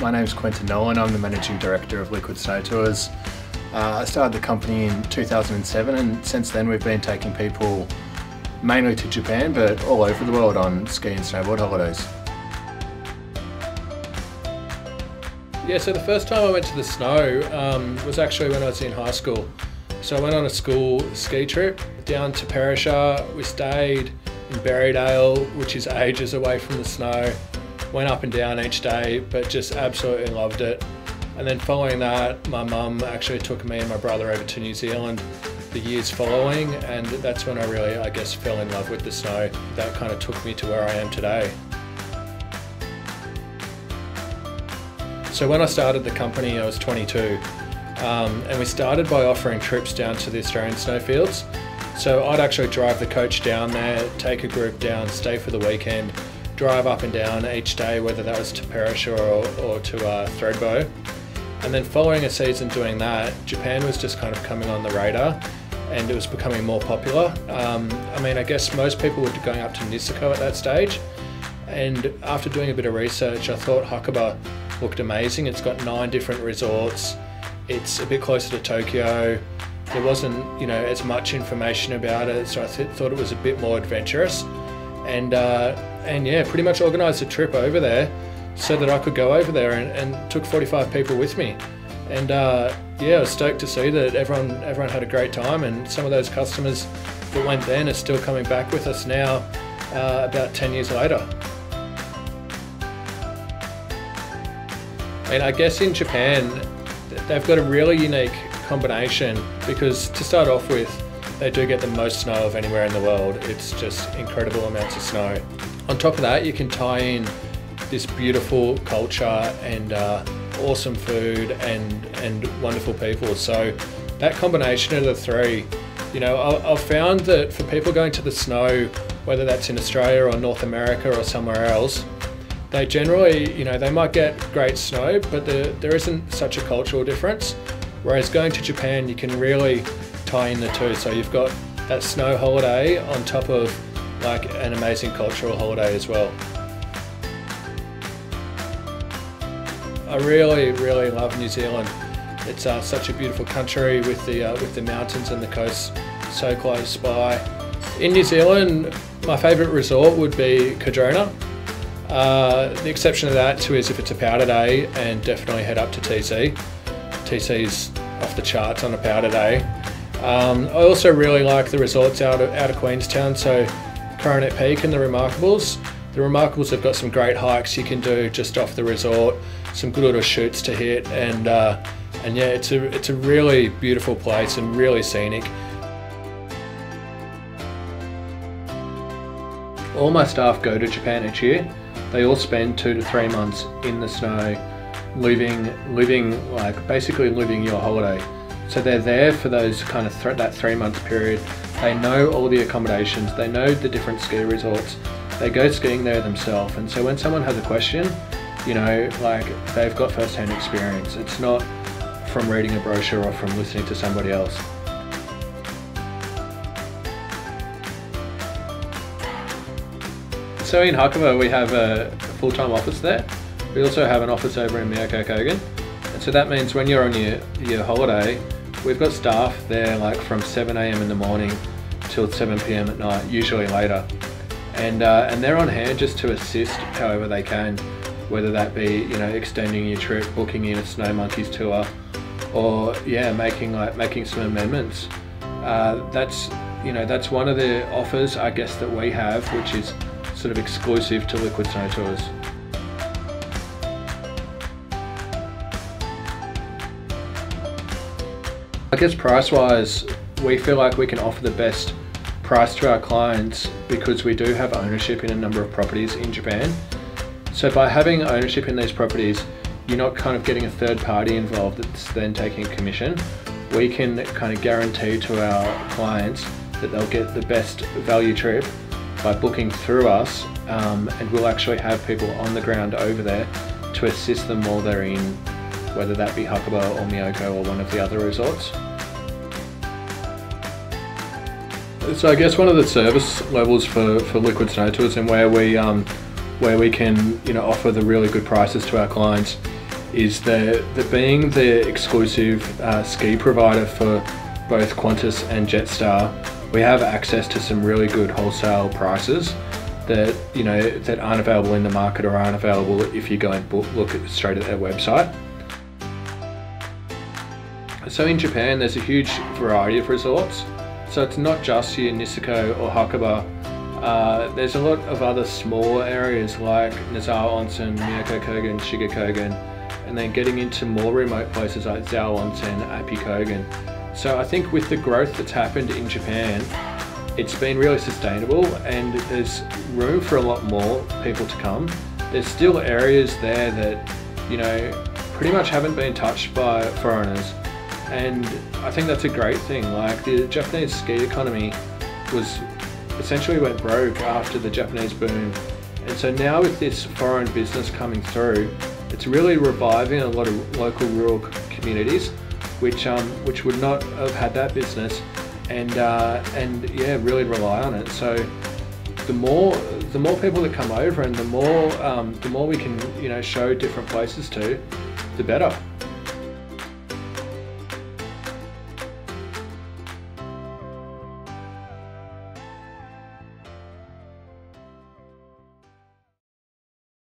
My name's Quentin Nolan. I'm the Managing Director of Liquid Snow Tours. I started the company in 2007, and since then we've been taking people mainly to Japan, but all over the world on ski and snowboard holidays. Yeah, so the first time I went to the snow was actually when I was in high school. So I went on a school ski trip down to Perisher. We stayed in Berrydale, which is ages away from the snow. Went up and down each day, but just absolutely loved it. And then following that, my mum actually took me and my brother over to New Zealand the years following, and that's when I really, I guess, fell in love with the snow. That kind of took me to where I am today. So when I started the company, I was 22, and we started by offering trips down to the Australian snowfields. So I'd actually drive the coach down there, take a group down, stay for the weekend, drive up and down each day, whether that was to Perisher or to Thredbo. And then following a season doing that, Japan was just kind of coming on the radar and it was becoming more popular. I mean, I guess most people were going up to Niseko at that stage. And after doing a bit of research, I thought Hakuba looked amazing. It's got 9 different resorts. It's a bit closer to Tokyo. There wasn't, as much information about it, so I thought it was a bit more adventurous. And yeah, pretty much organised a trip over there so that I could go over there and took 45 people with me. And yeah, I was stoked to see that everyone had a great time, and some of those customers that went then are still coming back with us now, about 10 years later. I mean, I guess in Japan, they've got a really unique combination because to start off with, they do get the most snow of anywhere in the world. It's just incredible amounts of snow. On top of that, you can tie in this beautiful culture and awesome food and wonderful people. So that combination of the three, I've found that for people going to the snow, whether that's in Australia or North America or somewhere else, they generally, they might get great snow, but there isn't such a cultural difference. Whereas going to Japan, you can really tie in the two. So you've got that snow holiday on top of like an amazing cultural holiday as well. I really, really love New Zealand. It's such a beautiful country with the mountains and the coast so close by. In New Zealand, my favourite resort would be Cardrona. The exception to that too is if it's a powder day, and definitely head up to TC. TC's off the charts on a powder day. I also really like the resorts out of Queenstown, so Coronet Peak and the Remarkables. The Remarkables have got some great hikes you can do just off the resort, some good little shoots to hit, and yeah, it's a really beautiful place and really scenic. All my staff go to Japan each year. They all spend 2 to 3 months in the snow, basically living your holiday. So they're there for those kind of that 3-month period. They know all the accommodations, they know the different ski resorts, they go skiing there themselves. And so when someone has a question, they've got first-hand experience. It's not from reading a brochure or from listening to somebody else. So in Hakuba, we have a full-time office there. We also have an office over in Miyako-Kogen. And so that means when you're on your holiday, we've got staff there from 7 AM in the morning till 7 PM at night, usually later. And they're on hand just to assist however they can, whether that be, extending your trip, booking in a Snow Monkeys tour, or yeah, making some amendments. That's one of the offers, I guess, that we have, which is sort of exclusive to Liquid Snow Tours. I guess price-wise, we feel like we can offer the best price to our clients because we do have ownership in a number of properties in Japan. So by having ownership in these properties, you're not kind of getting a third party involved that's then taking a commission. We can kind of guarantee to our clients that they'll get the best value trip by booking through us, and we'll actually have people on the ground over there to assist them while they're in, whether that be Hakuba or Miyako or one of the other resorts. So I guess one of the service levels for Liquid Snow Tours and where we can offer the really good prices to our clients is that being the exclusive ski provider for both Qantas and Jetstar, we have access to some really good wholesale prices that that aren't available in the market or aren't available if you go and look straight at their website. So in Japan, there's a huge variety of resorts. So it's not just your Niseko or Hakuba. There's a lot of other smaller areas like Nozawa Onsen, Miyako Kogen, Shiga Kogen, and then getting into more remote places like Zao Onsen, Api Kogen. So I think with the growth that's happened in Japan, it's been really sustainable and there's room for a lot more people to come. There's still areas there that, pretty much haven't been touched by foreigners. And I think that's a great thing. Like, the Japanese ski economy essentially went broke after the Japanese boom. And so now with this foreign business coming through, it's really reviving a lot of local rural communities, which would not have had that business, and yeah, really rely on it. So the more people that come over, and the more we can show different places to, the better.